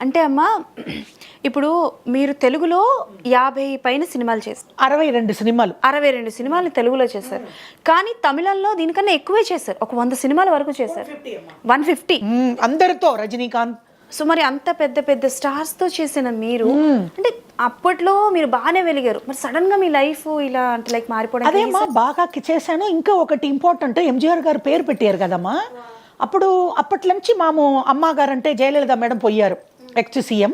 అంటే అమ్మా ఇప్పుడు మీరు తెలుగులో 50 పైన సినిమాలు చేస్తారు, 62 సినిమాలు 62 సినిమాలు తెలుగులో చేశారు. కానీ తమిళంలో దీనికన్నా ఎక్కువే చేశారు, ఒక 100 సినిమాల వరకు చేశారు. 150 అందరితో, రజనీకాంత్. సో మరి అంత పెద్ద పెద్ద స్టార్స్ తో చేసిన మీరు అంటే అప్పట్లో మీరు బాగానే వెలిగారు, మరి సడన్ గా మీ లైఫ్ ఇలా అంటే లైక్ మారిపోవడం? అదేమ్మా బాగా చేశాను. ఇంకా ఒకటి ఇంపార్టెంట్, ఎంజీఆర్ గారు పేరు పెట్టారు కదమ్మా. అప్పుడు అప్పటి నుంచి మాము అమ్మగారు అంటే జయలలిత మేడం పోయారు, ఎక్స్ సీఎం.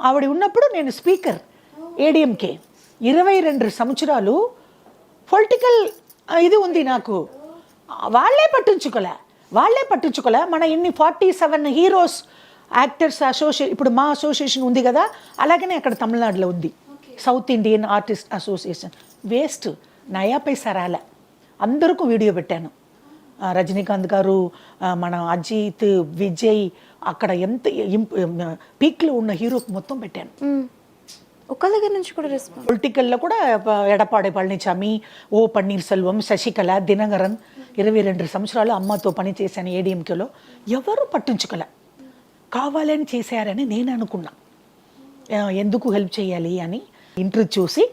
ఆవిడ ఉన్నప్పుడు నేను స్పీకర్ ఏడీఎంకే 22 సంవత్సరాలు పొలిటికల్ ఇది ఉంది నాకు. వాళ్ళే పట్టించుకోలే. మన ఇన్ని 47 హీరోస్ యాక్టర్స్ అసోసియేషన్, ఇప్పుడు మా అసోసియేషన్ ఉంది కదా, అలాగనే అక్కడ తమిళనాడులో ఉంది south Indian artist association. Waste, నయా పైసా రాలే. అందరికీ వీడియో పెట్టాను. రజనీకాంత్ గారు, మన అజిత్, విజయ్, అక్కడ ఎంత పీక్లో ఉన్న హీరోకి మొత్తం పెట్టాను. ఒక్క దగ్గర నుంచి కూడా రెస్పాన్స్. పొలిటికల్లో కూడా ఎడపాడి పళనిచామి, ఓ పన్నీర్ సెల్వం, శశికళ, దినకరన్ 22 సంవత్సరాలు అమ్మతో పని చేశాను ఏడీఎంకేలో. ఎవరు పట్టించుకోలే. కావాలని చేశారని నేను అనుకున్నా, ఎందుకు హెల్ప్ చేయాలి అని. ఇంటర్వ్యూ చూసి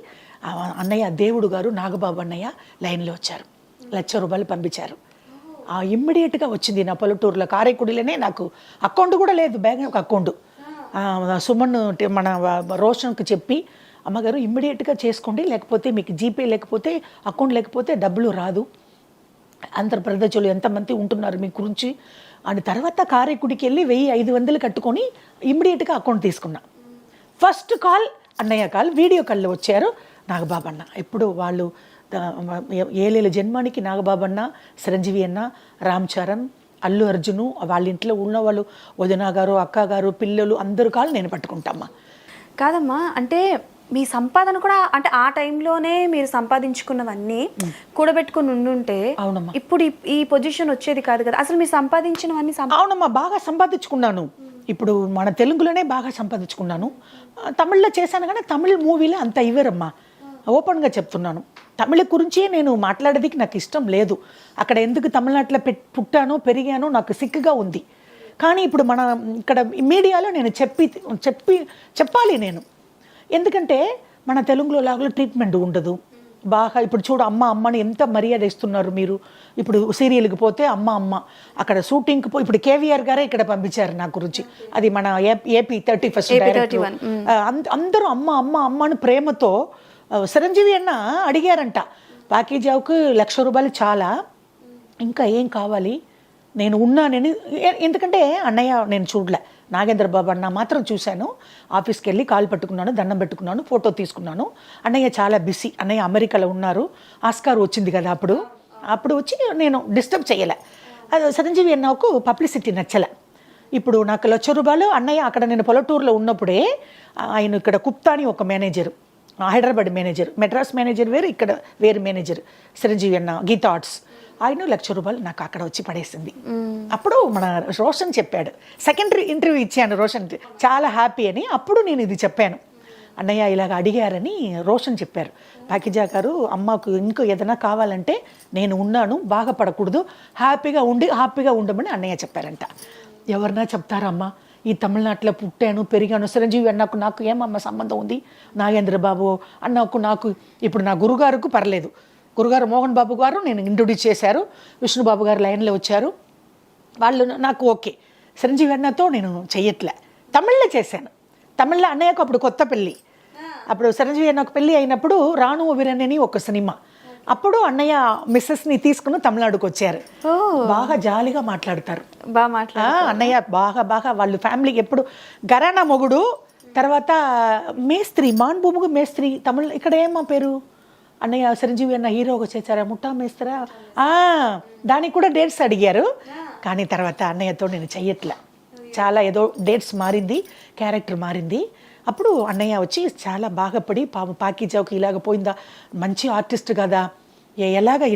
అన్నయ్య దేవుడు గారు నాగబాబు అన్నయ్య లైన్లో వచ్చారు, ₹1,00,000 పంపించారు. ఇమ్మీడియట్గా వచ్చింది. నా పల్లెటూరులో కారైకుడిలోనే, నాకు అకౌంట్ కూడా లేదు, బ్యాంక్ అకౌంట్. సుమన్ మన రోషన్కి చెప్పి, అమ్మగారు ఇమ్మీడియట్గా చేసుకోండి, లేకపోతే మీకు జీపే లేకపోతే అకౌంట్ లేకపోతే డబ్బులు రాదు, ఆంధ్రప్రదేశ్లో ఎంతమంది ఉంటున్నారు మీ గురించి అని. తర్వాత కారైకుడికి వెళ్ళి 1,500 కట్టుకొని ఇమ్మీడియట్గా అకౌంట్ తీసుకున్నా. ఫస్ట్ కాల్ అన్నయ్య కాల్, వీడియో కాల్లో వచ్చారు నాగబాబు అన్న. ఇప్పుడు వాళ్ళు ఏలేల జన్మానికి నాగబాబు అన్న, చిరంజీవి అన్న, రామ్ చరణ్, అల్లు అర్జును, వాళ్ళ ఇంట్లో ఉన్న వాళ్ళు, వదిన గారు, అక్క గారు, పిల్లలు అందరు కాలు నేను పట్టుకుంటామ్మా. కాదమ్మా, అంటే మీ సంపాదన కూడా అంటే ఆ టైంలోనే మీరు సంపాదించుకున్నవన్నీ కూడబెట్టుకుని ఉండుంటే ఇప్పుడు ఈ పొజిషన్ వచ్చేది కాదు కదా. అసలు మీరు సంపాదించినవన్నీ అవునమ్మా, బాగా సంపాదించుకున్నాను. ఇప్పుడు మన తెలుగులోనే బాగా సంపాదించుకున్నాను. తమిళ్లో చేశాను కానీ తమిళ్ మూవీలో అంత ఇవ్వరమ్మా, ఓపెన్గా చెప్తున్నాను. తమిళ గురించి నేను మాట్లాడేదికి నాకు ఇష్టం లేదు. అక్కడ ఎందుకు తమిళనాడులో పుట్టానో పెరిగానో నాకు సిక్కుగా ఉంది. కానీ ఇప్పుడు మన ఇక్కడ మీడియాలో నేను చెప్పాలి నేను. ఎందుకంటే మన తెలుగులో లాగా ట్రీట్మెంట్ ఉండదు బాగా. ఇప్పుడు చూడు, అమ్మని ఎంత మర్యాద ఇస్తున్నారు మీరు. ఇప్పుడు సీరియల్కి పోతే అమ్మ, అక్కడ షూటింగ్కి ఇప్పుడు కేవీఆర్ గారే ఇక్కడ పంపించారు నా గురించి. అది మన ఏపీ 31st డైరెక్టర్. అందరూ అమ్మ అని ప్రేమతో. చిరంజీవి అన్న అడిగారంట, ప్యాకేజీకి ₹1,00,000 చాలా, ఇంకా ఏం కావాలి, నేను ఉన్నానని. ఎందుకంటే అన్నయ్య నేను చూడలే, నాగేంద్ర బాబు అన్న మాత్రం చూశాను. ఆఫీస్కి వెళ్ళి కాలు పట్టుకున్నాను, దండం పెట్టుకున్నాను, ఫోటో తీసుకున్నాను. అన్నయ్య చాలా బిజీ, అన్నయ్య అమెరికాలో ఉన్నారు, ఆస్కార్ వచ్చింది కదా అప్పుడు వచ్చి నేను డిస్టర్బ్ చేయలే. అది చిరంజీవి అన్నకు పబ్లిసిటీ నచ్చలే. ఇప్పుడు నాకు ₹1,00,000 అన్నయ్య అక్కడ నేను పల్లెటూరులో ఉన్నప్పుడే, ఆయన ఇక్కడ కుప్తా అని ఒక manager, Hyderabad manager, Madras manager వేరు, ఇక్కడ వేరు మేనేజర్, చిరంజీవి అన్న గీతా ఆర్ట్స్, ఆయన ₹1,00,000 నాకు అక్కడ వచ్చి పడేసింది. అప్పుడు మన రోషన్ చెప్పాడు, సెకండరీ ఇంటర్వ్యూ ఇచ్చాను రోషన్, చాలా హ్యాపీ అని. అప్పుడు నేను ఇది చెప్పాను, అన్నయ్య ఇలాగ అడిగారని రోషన్ చెప్పారు. పాకిజా గారు, అమ్మకు ఇంకో ఏదైనా కావాలంటే నేను ఉన్నాను, బాధపడకూడదు, హ్యాపీగా ఉండమని అన్నయ్య చెప్పారంట. ఎవరన్నా చెప్తారమ్మా, ఈ తమిళనాడులో పుట్టాను పెరిగాను, చిరంజీవి అన్నకు నాకు ఏమమ్మ సంబంధం ఉంది, నాగేంద్ర బాబు అన్నకు నాకు. ఇప్పుడు నా గురుగారికి పర్లేదు, గురుగారు మోహన్ బాబు గారు నేను ఇంట్రొడ్యూస్ చేశారు, విష్ణుబాబు గారు లైన్లో వచ్చారు, వాళ్ళు నాకు ఓకే. చిరంజీవి అన్నతో నేను చెయ్యట్లే, తమిళ్లో చేశాను. తమిళ్లో అన్నయ్యకు అప్పుడు కొత్త పెళ్ళి, అప్పుడు చిరంజీవి అన్నకు పెళ్ళి అయినప్పుడు రాను వీరన్ అని ఒక సినిమా, అప్పుడు అన్నయ్య మిస్సెస్ని తీసుకుని తమిళనాడుకు వచ్చారు. బాగా జాలీగా మాట్లాడతారు, అన్నయ్య బాగా వాళ్ళు ఫ్యామిలీకి ఎప్పుడు గరానా మొగుడు. తర్వాత మేస్త్రి, మాన్భూముగు మేస్త్రి, తమిళ ఇక్కడ ఏమో పేరు అన్నయ్య చిరంజీవి అన్న హీరోగా చేశారా, ముఠా మేస్త్రా, దానికి కూడా డేట్స్ అడిగారు. కానీ తర్వాత అన్నయ్యతో నేను చెయ్యట్లే, చాలా ఏదో డేట్స్ మారింది, క్యారెక్టర్ మారింది. అప్పుడు అన్నయ్య వచ్చి చాలా బాధపడి, పాకిజావుకి ఇలాగ పోయిందా, మంచి ఆర్టిస్ట్ కదా,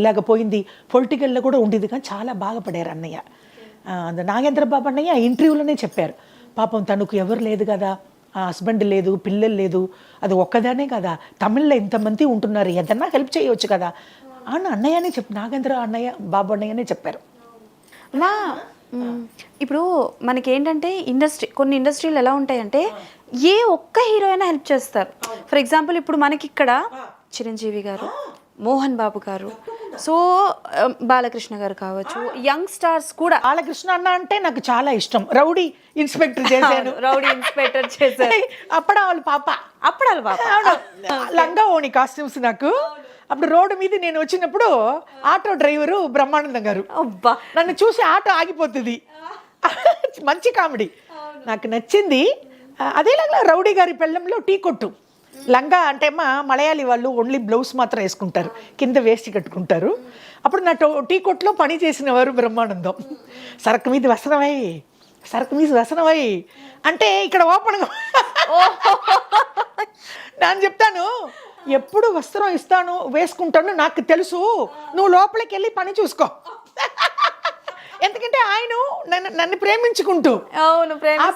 ఇలాగ పోయింది, పొలిటికల్లో కూడా ఉండేది, కానీ చాలా బాధపడారు అన్నయ్య. నాగేంద్ర బాబు అన్నయ్య ఇంటర్వ్యూలోనే చెప్పారు, పాపం తనకు ఎవరు లేదు కదా, హస్బెండ్ లేదు, పిల్లలు లేదు, అది ఒక్కదానే కదా, తమిళ్లో ఇంతమంది ఉంటున్నారు, ఏదన్నా హెల్ప్ చేయవచ్చు కదా అని అన్నయ్యనే నాగేంద్ర అన్నయ్య బాబు అన్నయ్యనే చెప్పారు. మా ఇప్పుడు మనకి ఏంటంటే కొన్ని ఇండస్ట్రీలు ఎలా ఉంటాయంటే ఏ ఒక్క హీరో అయినా హెల్ప్ చేస్తారు. ఫర్ ఎగ్జాంపుల్ ఇప్పుడు మనకి ఇక్కడ చిరంజీవి గారు, మోహన్ బాబు గారు, సో బాలకృష్ణ గారు కావచ్చు, యంగ్ స్టార్స్ కూడా. బాలకృష్ణ అన్న అంటే నాకు చాలా ఇష్టం. రౌడీ ఇన్స్పెక్టర్ చేశాను. రౌడీ ఇన్స్పెక్టర్ చేశారు. అప్పడాలు పాప లంగా ఓణి కాస్ట్యూమ్స్ నాకు. అప్పుడు రోడ్డు మీద నేను వచ్చినప్పుడు ఆటో డ్రైవరు బ్రహ్మానందం గారు నన్ను చూసి ఆటో ఆగిపోతుంది. మంచి కామెడీ నాకు నచ్చింది. అదేలాగా రౌడీ గారి పెళ్ళంలో టీ కొట్టు లంగా అంటే మలయాళీ వాళ్ళు ఓన్లీ బ్లౌజ్ మాత్రం వేసుకుంటారు, కింద వేస్ట్ కట్టుకుంటారు. అప్పుడు నా టీ కొట్టులో పని చేసిన వారు బ్రహ్మానందం. సరకు మీద వ్యసనమై అంటే ఇక్కడ ఓపెన్గా నేను చెప్తాను, ఎప్పుడు వస్త్రం ఇస్తాను వేసుకుంటాను నాకు తెలుసు, నువ్వు లోపలికి వెళ్ళి పని చూసుకో. ఎందుకంటే ఆయన నన్ను ప్రేమించుకుంటూ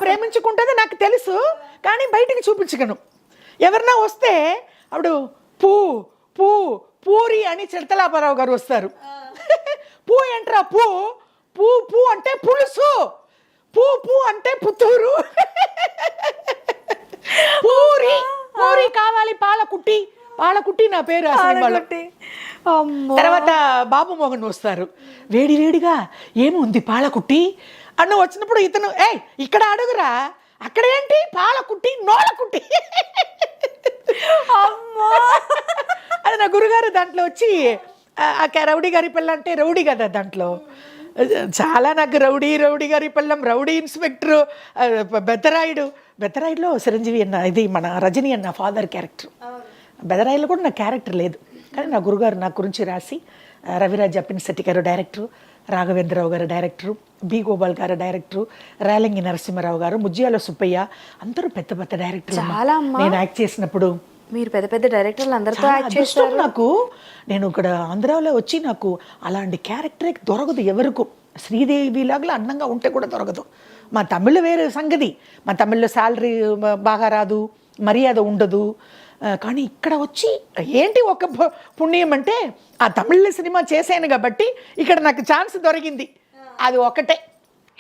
ప్రేమించుకుంటుంది నాకు తెలుసు, కానీ బయటికి చూపించగను. ఎవరన్నా వస్తే అప్పుడు పూరి అని చిడతలాపారావు గారు వస్తారు. పూ ఏంట్రా పూ అంటే పులుసు, పూ అంటే పుత్తూరు. పూరి కావాలి, పాలకుట్టి నా పేరు. తర్వాత బాబు మోహన్ వస్తారు, వేడిగా ఏముంది పాలకుట్టి అన్న వచ్చినప్పుడు ఇతను ఇక్కడ అడుగురా, అక్కడ ఏంటి పాలకుట్టి నోలకుట్టి. అది నా గురుగారు దాంట్లో వచ్చి రౌడీ గారి పిల్ల అంటే రౌడీ కదా దాంట్లో చాలా నాకు రౌడీ గారి పిల్లం, రౌడీ ఇన్స్పెక్టరు, బెత్తరాయుడులో చిరంజీవి అన్న, ఇది మన రజనీ అన్న ఫాదర్ క్యారెక్టర్. బెదరాయిలో కూడా నా క్యారెక్టర్ లేదు, కానీ నా గురుగారు నా గురించి రాసి రవిరాజ్ అప్పినశెట్టి గారు డైరెక్టరు, రాఘవేంద్రరావు గారు డైరెక్టరు, బి గోపాల్ గారు డైరెక్టరు, రేలంగి నరసింహారావు గారు, ముజ్జియాల సుబ్బయ్య, అందరూ పెద్ద డైరెక్టర్లు. నేను యాక్ట్ చేసినప్పుడు మీరు పెద్ద డైరెక్టర్లు అందరితో యాక్ట్ చేస్తారు. నాకు నేను ఇక్కడ ఆంధ్రాలో వచ్చి నాకు అలాంటి క్యారెక్టరే దొరకదు ఎవరికి. శ్రీదేవి లాగా అందంగా ఉంటే కూడా దొరకదు. మా తమిళ్ వేరే సంగతి, మా తమిళ్లో శాలరీ బాగా రాదు, మర్యాద ఉండదు. కానీ ఇక్కడ వచ్చి ఏంటి ఒక పుణ్యం అంటే ఆ తమిళ సినిమా చేశాను కాబట్టి ఇక్కడ నాకు ఛాన్స్ దొరికింది, అది ఒకటే.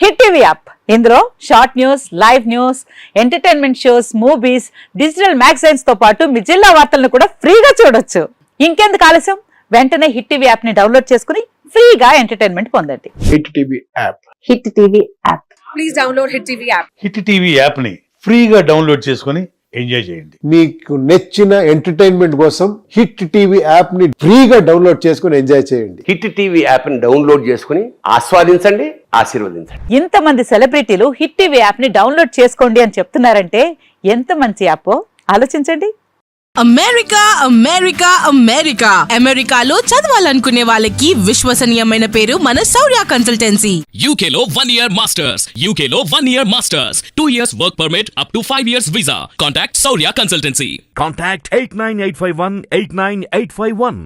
హిట్ టీవీ యాప్, ఇందులో short news, live news, entertainment shows, movies, digital magazines తో పాటు మీ జిల్లా వార్తలను కూడా ఫ్రీగా చూడొచ్చు. ఇంకెందుకు ఆలస్యం, వెంటనే హిట్ టీవీ యాప్ ని డౌన్లోడ్ చేసుకుని ఫ్రీగా ఎంటర్టైన్మెంట్ పొందండి. Hit TV app. Hit TV app. Please download hit TV app. Hit TV app ని ఫ్రీగా డౌన్లోడ్ చేసుకుని ఎంజాయ్ చేయండి. మీకు నచ్చిన ఎంటర్టైన్మెంట్ కోసం హిట్ టీవీ యాప్ ని ఫ్రీగా డౌన్లోడ్ చేసుకుని ఎంజాయ్ చేయండి. హిట్ టీవీ యాప్ ని డౌన్లోడ్ చేసుకుని ఆస్వాదించండి, ఆశీర్వదించండి. ఇంతమంది సెలబ్రిటీలు హిట్ టీవీ యాప్ ని డౌన్లోడ్ చేసుకోండి అని చెప్తున్నారంటే ఎంత మంచి యాప్ ఆలోచించండి. అమెరికాలో చదవాలనుకునే వాళ్ళకి విశ్వసనీయమైన పేరు మన శౌర్య కన్సల్టెన్సీ. UK లో 1 year masters, UK లో 1 year masters, 2 years work permit up to 5 years visa. Contact Saurya Consultancy. Contact 89851 89851.